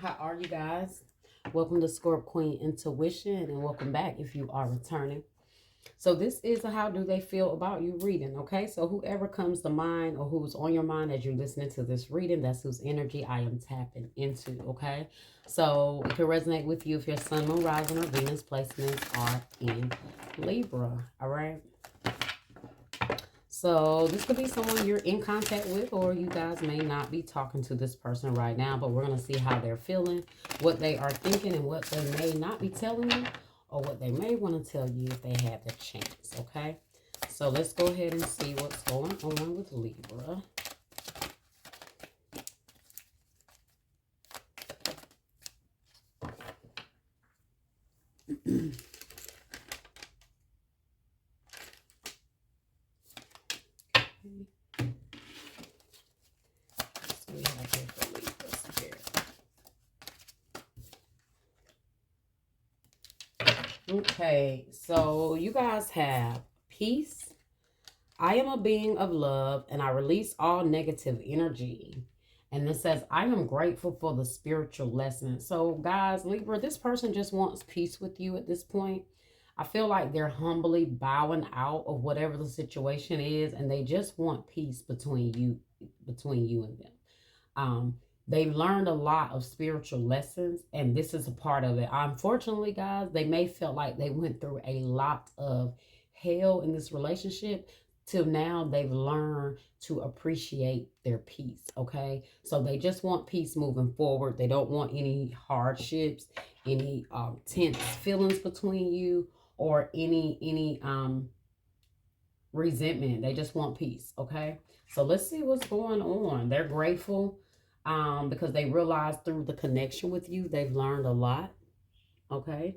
How are you guys? Welcome to Scorp Queen Intuition and welcome back if you are returning. So this is a how do they feel about you reading, okay? So whoever comes to mind or who's on your mind as you're listening to this reading, that's whose energy I am tapping into, okay? So it can resonate with you if your sun, moon, rising, or Venus placements are in Libra, all right? So this could be someone you're in contact with, or you guys may not be talking to this person right now, but we're going to see how they're feeling, what they are thinking, and what they may not be telling you, or what they may want to tell you if they have the chance, okay? So let's go ahead and see what's going on with Libra. Okay, so you guys have peace. I am a being of love and I release all negative energy. And it says, I am grateful for the spiritual lesson. So guys, Libra, this person just wants peace with you at this point. I feel like they're humbly bowing out of whatever the situation is, and they just want peace between you and them. They've learned a lot of spiritual lessons, and this is a part of it. Unfortunately, guys, they may feel like they went through a lot of hell in this relationship. Till now, they've learned to appreciate their peace, okay? So they just want peace moving forward. They don't want any hardships, any tense feelings between you, or any resentment. They just want peace, okay? So let's see what's going on. They're grateful because they realize through the connection with you, they've learned a lot, okay?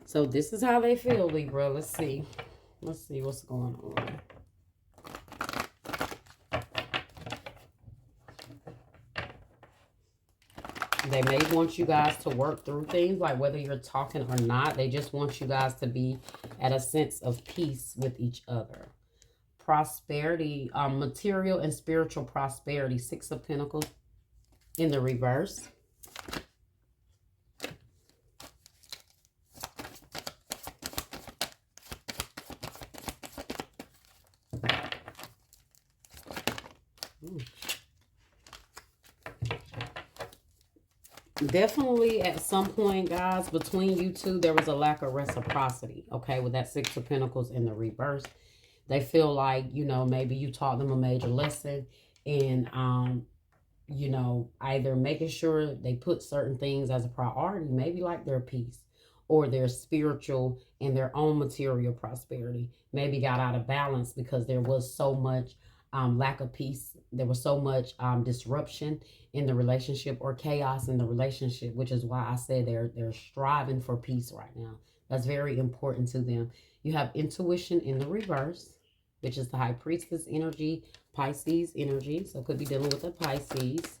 So this is how they feel, Libra. Let's see what's going on. They may want you guys to work through things, like whether you're talking or not. They just want you guys to be at a sense of peace with each other. Prosperity, material and spiritual prosperity. 6 of Pentacles in the reverse. Definitely at some point, guys, between you two, there was a lack of reciprocity, okay, with that 6 of Pentacles in the reverse. They feel like, you know, maybe you taught them a major lesson in, you know, either making sure they put certain things as a priority, maybe like their peace or their spiritual and their own material prosperity, maybe got out of balance because there was so much lack of peace. There was so much disruption in the relationship or chaos in the relationship, which is why I said they're striving for peace right now. That's very important to them. You have intuition in the reverse, which is the High Priestess energy, Pisces energy. So could be dealing with a Pisces.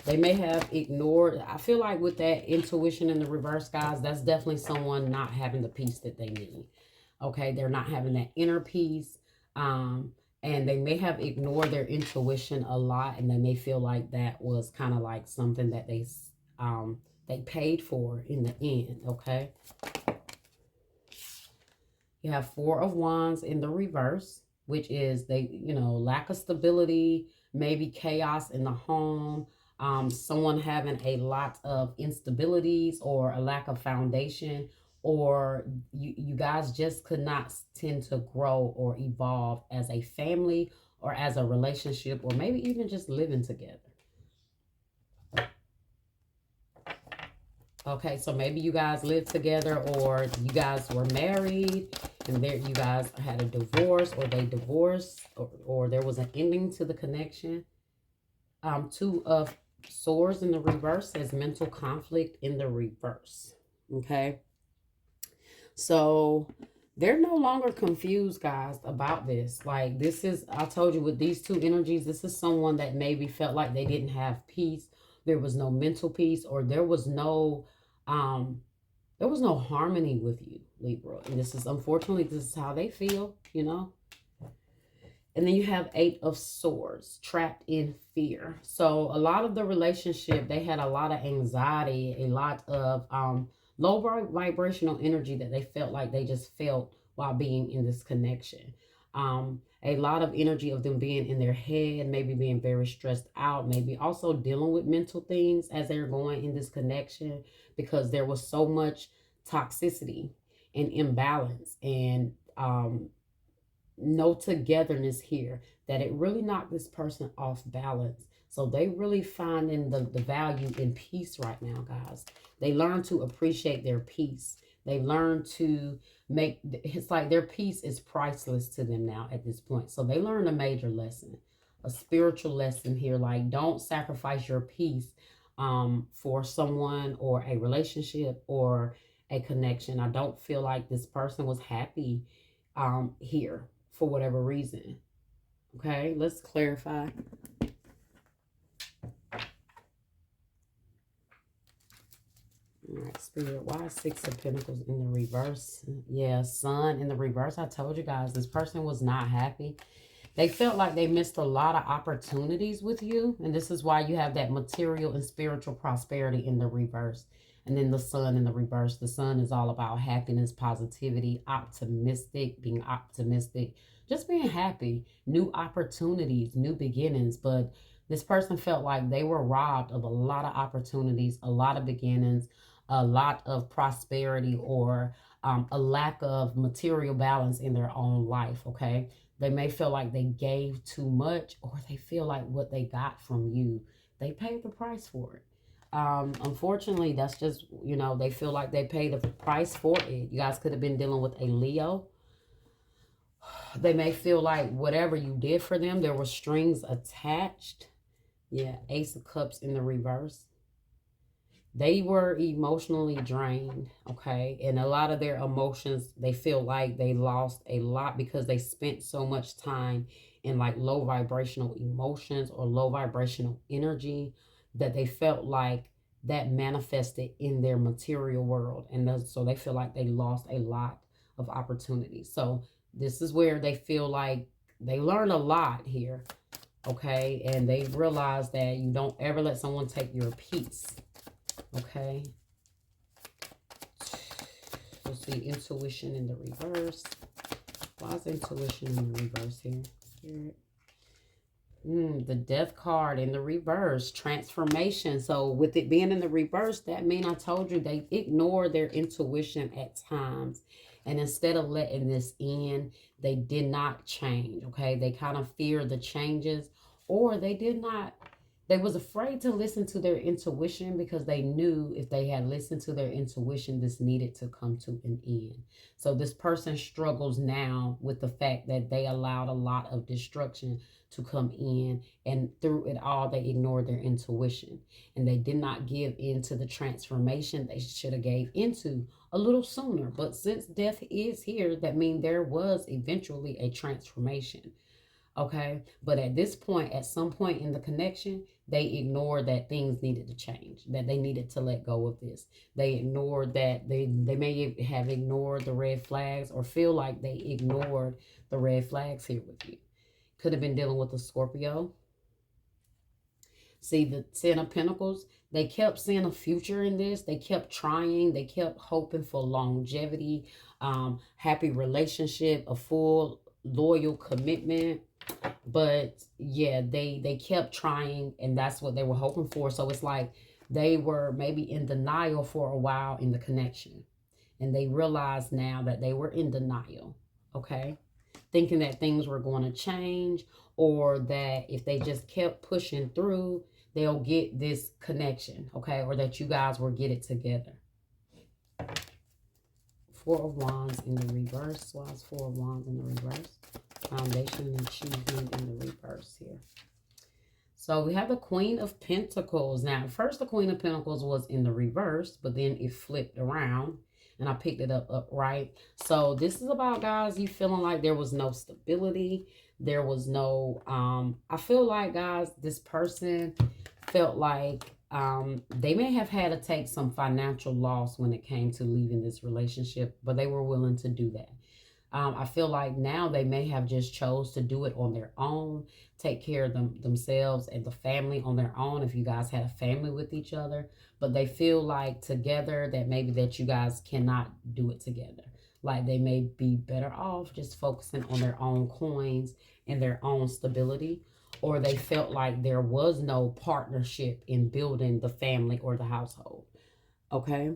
They may have ignored. I feel like with that intuition in the reverse, guys, that's definitely someone not having the peace that they need. Okay, they're not having that inner peace. And they may have ignored their intuition a lot, and they may feel like that was kind of like something that they paid for in the end, okay? You have 4 of Wands in the reverse, which is lack of stability, maybe chaos in the home, someone having a lot of instabilities or a lack of foundation, or you guys just could not tend to grow or evolve as a family or as a relationship, or maybe even just living together. Okay, so maybe you guys lived together, or you guys were married and there you guys had a divorce, or they divorced, or there was an ending to the connection. 2 of Swords in the reverse says mental conflict in the reverse. Okay, so they're no longer confused, guys, about this. Like, this is, I told you, with these 2 energies, this is someone that maybe felt like they didn't have peace. There was no mental peace, or there was no harmony with you, Libra. And this is, unfortunately, this is how they feel, you know. And then you have Eight of Swords, trapped in fear. So a lot of the relationship, they had a lot of anxiety, a lot of low vibrational energy that they felt like they just felt while being in this connection. A lot of energy of them being in their head, maybe being very stressed out, maybe also dealing with mental things as they're going in this connection, because there was so much toxicity and imbalance and no togetherness here, that it really knocked this person off balance. So they really finding the value in peace right now, guys. They learn to appreciate their peace. They learn to make, it's like their peace is priceless to them now at this point. So they learned a major lesson, a spiritual lesson here. Like, don't sacrifice your peace for someone or a relationship or a connection. I don't feel like this person was happy here for whatever reason. Okay, let's clarify. All right, Spirit, why is Six of Pentacles in the reverse? Yeah, Sun in the reverse. I told you guys, this person was not happy. They felt like they missed a lot of opportunities with you. And this is why you have that material and spiritual prosperity in the reverse. And then the Sun in the reverse. The Sun is all about happiness, positivity, optimistic, being optimistic, just being happy, new opportunities, new beginnings. But this person felt like they were robbed of a lot of opportunities, a lot of beginnings, a lot of prosperity, or a lack of material balance in their own life, okay? They may feel like they gave too much, or they feel like what they got from you, they paid the price for it. Unfortunately, that's just, you know, they feel like they paid the price for it. You guys could have been dealing with a Leo. They may feel like whatever you did for them, there were strings attached. Yeah, Ace of Cups in the reverse. They were emotionally drained, okay? And a lot of their emotions, they feel like they lost a lot because they spent so much time in like low vibrational emotions or low vibrational energy, that they felt like that manifested in their material world. And so they feel like they lost a lot of opportunities. So this is where they feel like they learned a lot here, okay? And they realize that you don't ever let someone take your peace. Okay. Let's see, intuition in the reverse. Why is intuition in the reverse here? Spirit. The death card in the reverse. Transformation. So with it being in the reverse, that means, I told you, they ignore their intuition at times. And instead of letting this in, they did not change. Okay. They kind of fear the changes, or they did not. They was afraid to listen to their intuition, because they knew if they had listened to their intuition, this needed to come to an end. So this person struggles now with the fact that they allowed a lot of destruction to come in, and through it all, they ignored their intuition, and they did not give into the transformation they should have gave into a little sooner. But since death is here, that means there was eventually a transformation. Okay, but at this point, at some point in the connection, they ignored that things needed to change, that they needed to let go of this. They ignored that. They may have ignored the red flags, or feel like they ignored the red flags here with you. Could have been dealing with a Scorpio. See, the Ten of Pentacles, they kept seeing a future in this. They kept trying. They kept hoping for longevity, happy relationship, a full loyal commitment. But yeah, they kept trying, and that's what they were hoping for. So it's like they were maybe in denial for a while in the connection, and they realized now that they were in denial, okay? Thinking that things were going to change, or that if they just kept pushing through, they'll get this connection, okay? Or that you guys will get it together. Four of Wands in the reverse. Why is Four of Wands in the reverse? Foundation and achievement in the reverse here. So we have the Queen of Pentacles. Now, first the Queen of Pentacles was in the reverse, but then it flipped around, and I picked it up upright. So this is about, guys, you feeling like there was no stability. There was no, I feel like, guys, this person felt like they may have had to take some financial loss when it came to leaving this relationship, but they were willing to do that. I feel like now they may have just chose to do it on their own, take care of themselves and the family on their own if you guys had a family with each other. But they feel like together that maybe that you guys cannot do it together. Like they may be better off just focusing on their own coins and their own stability. Or they felt like there was no partnership in building the family or the household. Okay.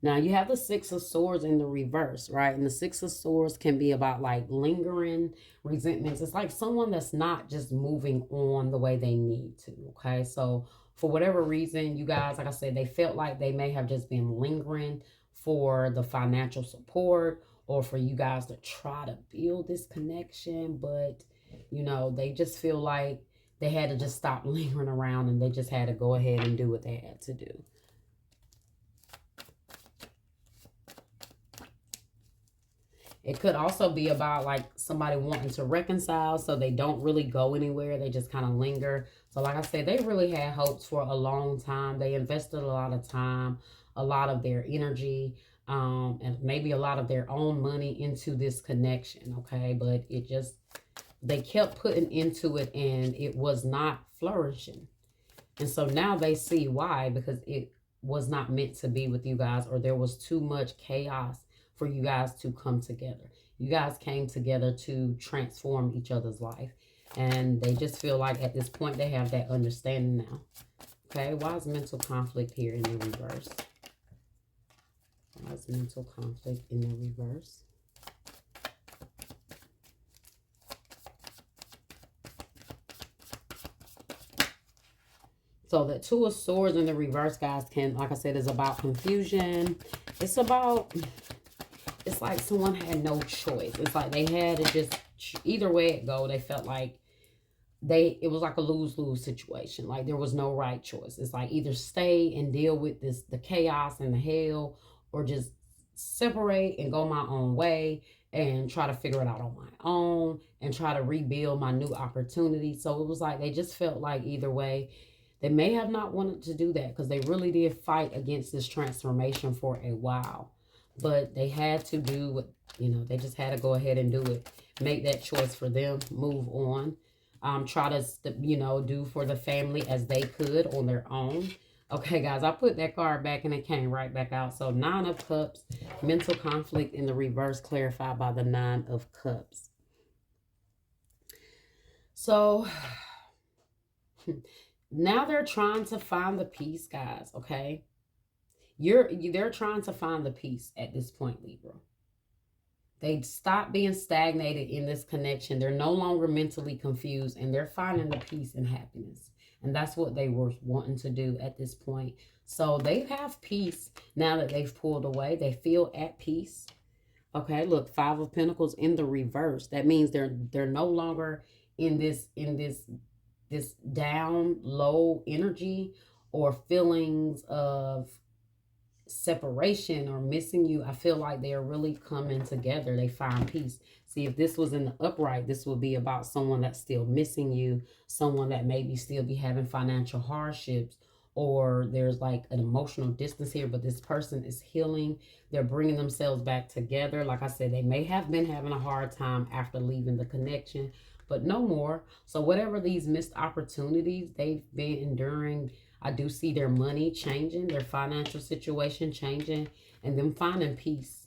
Now you have the Six of Swords in the reverse, right? And the Six of Swords can be about like lingering resentments. It's like someone that's not just moving on the way they need to, okay? So for whatever reason, you guys, like I said, they felt like they may have just been lingering for the financial support or for you guys to try to build this connection. But, you know, they just feel like they had to just stop lingering around and they just had to go ahead and do what they had to do. It could also be about like somebody wanting to reconcile so they don't really go anywhere. They just kind of linger. So like I said, they really had hopes for a long time. They invested a lot of time, a lot of their energy, and maybe a lot of their own money into this connection, okay? But it just, they kept putting into it and it was not flourishing. And so now they see why, because it was not meant to be with you guys, or there was too much chaos for you guys to come together. You guys came together to transform each other's life. And they just feel like at this point they have that understanding now. Okay, why is mental conflict here in the reverse? Why is mental conflict in the reverse? So the Two of Swords in the reverse, guys, can, like I said, is about confusion. It's about, it's like someone had no choice. It's like they had to just, either way it go, they felt like it was like a lose-lose situation. Like there was no right choice. It's like either stay and deal with the chaos and the hell, or just separate and go my own way and try to figure it out on my own and try to rebuild my new opportunity. So it was like they just felt like either way, they may have not wanted to do that because they really did fight against this transformation for a while. But they had to do what, you know, they just had to go ahead and do it. Make that choice for them, move on. Try to, you know, do for the family as they could on their own. Okay, guys, I put that card back and it came right back out. So 9 of Cups, mental conflict in the reverse, clarified by the 9 of Cups. So now they're trying to find the peace, guys, okay? They're trying to find the peace at this point, Libra. They stop being stagnated in this connection. They're no longer mentally confused, and they're finding the peace and happiness. And that's what they were wanting to do at this point. So they have peace now that they've pulled away. They feel at peace. Okay, look, 5 of Pentacles in the reverse. That means they're no longer in this down, low energy or feelings of separation or missing you. I feel like they are really coming together. They find peace. See, if this was in the upright, this would be about someone that's still missing you, someone that maybe still be having financial hardships, or there's like an emotional distance here, but this person is healing. They're bringing themselves back together. Like I said, they may have been having a hard time after leaving the connection, but no more. So whatever these missed opportunities they've been enduring, I do see their money changing, their financial situation changing, and them finding peace.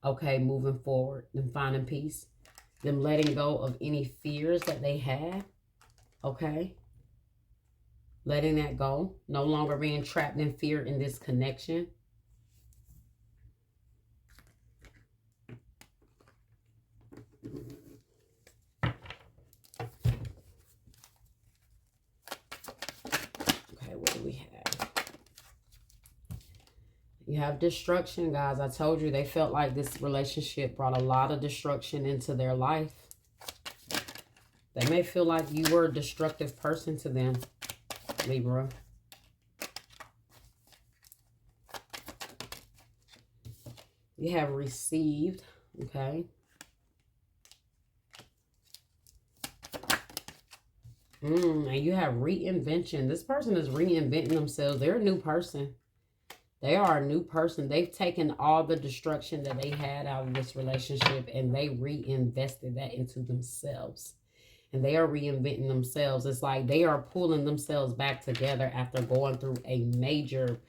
Okay, moving forward, them finding peace, them letting go of any fears that they have. Okay, letting that go, no longer being trapped in fear in this connection. What do we have? You have destruction, guys. I told you they felt like this relationship brought a lot of destruction into their life. They may feel like you were a destructive person to them, Libra. You have received, okay? And you have reinvention. This person is reinventing themselves. They're a new person. They are a new person. They've taken all the destruction that they had out of this relationship and they reinvested that into themselves. And they are reinventing themselves. It's like they are pulling themselves back together after going through a major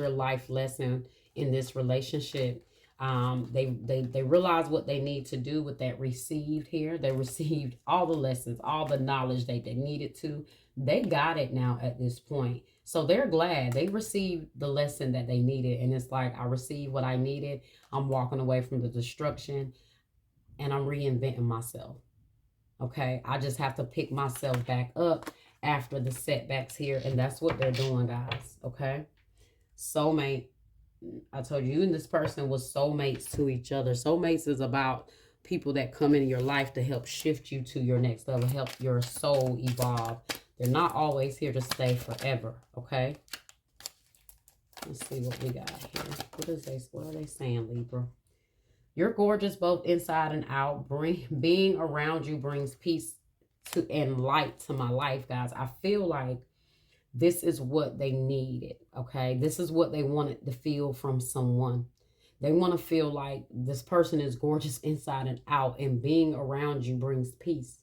life lesson in this relationship. They realize what they need to do with that received here. They received all the lessons, all the knowledge they needed to. They got it now at this point. So they're glad they received the lesson that they needed. And it's like, I received what I needed. I'm walking away from the destruction and I'm reinventing myself. Okay. I just have to pick myself back up after the setbacks here. And that's what they're doing, guys. Okay. Soulmate. I told you and this person was soulmates to each other. Soulmates is about people that come into your life to help shift you to your next level, help your soul evolve. They're not always here to stay forever, okay? Let's see what we got here. What are they saying, Libra? You're gorgeous both inside and out. Being around you brings peace and light to my life, guys. I feel like this is what they needed, okay? This is what they wanted to feel from someone. They want to feel like this person is gorgeous inside and out, and being around you brings peace.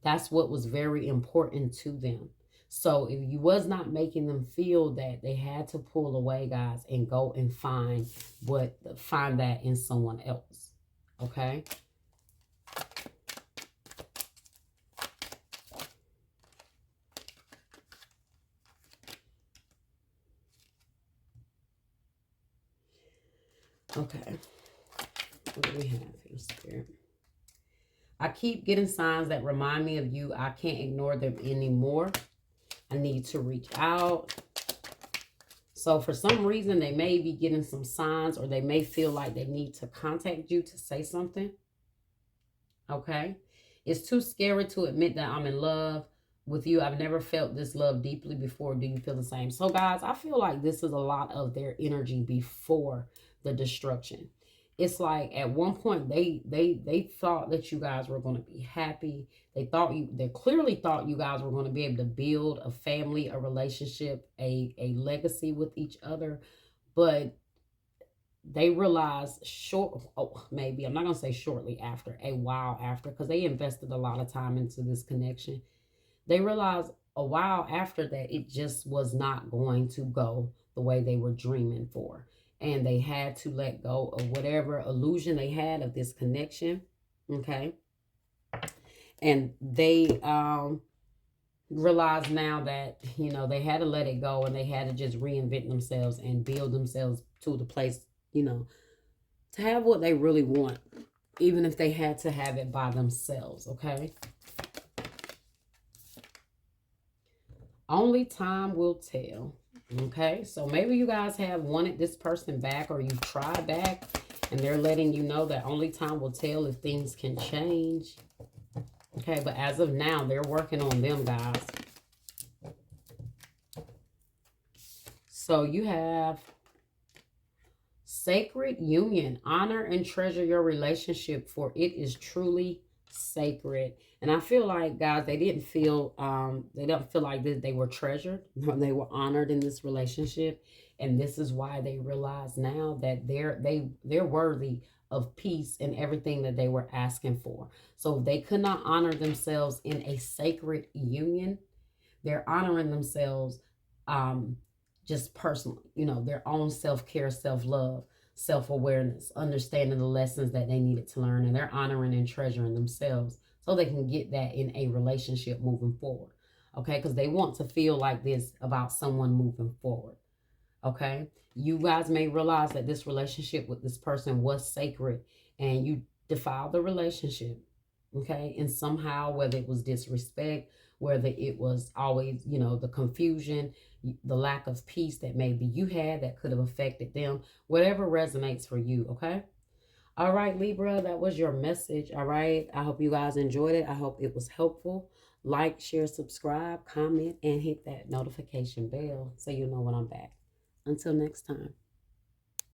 That's what was very important to them. So if you was not making them feel that, they had to pull away, guys, and go and find that in someone else, okay? Okay, what do we have here, Spirit? I keep getting signs that remind me of you. I can't ignore them anymore. I need to reach out. So for some reason, they may be getting some signs, or they may feel like they need to contact you to say something. Okay? It's too scary to admit that I'm in love with you. I've never felt this love deeply before. Do you feel the same? So guys, I feel like this is a lot of their energy before the destruction. It's like at one point they thought that you guys were going to be happy. They clearly thought you guys were going to be able to build a family, a relationship, a legacy with each other. But they realized maybe I'm not going to say shortly after, a while after, because they invested a lot of time into this connection. They realized a while after that it just was not going to go the way they were dreaming for. And they had to let go of whatever illusion they had of this connection. Okay. And they realize now that, they had to let it go, and they had to just reinvent themselves and build themselves to the place, to have what they really want, even if they had to have it by themselves. Okay. Only time will tell. Okay, so maybe you guys have wanted this person back, or you've tried back, and they're letting you know that only time will tell if things can change. Okay, but as of now, they're working on them, guys. So you have sacred union. Honor and treasure your relationship, for it is truly sacred. And I feel like, guys, they don't feel like they were treasured, they were honored in this relationship. And this is why they realize now that they're worthy of peace and everything that they were asking for. So they could not honor themselves in a sacred union. They're honoring themselves just personally, their own self-care, self-love, self-awareness, understanding the lessons that they needed to learn, and they're honoring and treasuring themselves so they can get that in a relationship moving forward. Okay, because they want to feel like this about someone moving forward. Okay, you guys may realize that this relationship with this person was sacred, and you defiled the relationship. Okay, and somehow, whether it was disrespect, whether it was always, the confusion, the lack of peace that maybe you had that could have affected them, whatever resonates for you. Okay. All right, Libra, that was your message. All right. I hope you guys enjoyed it. I hope it was helpful. Like, share, subscribe, comment, and hit that notification bell so you know when I'm back. Until next time.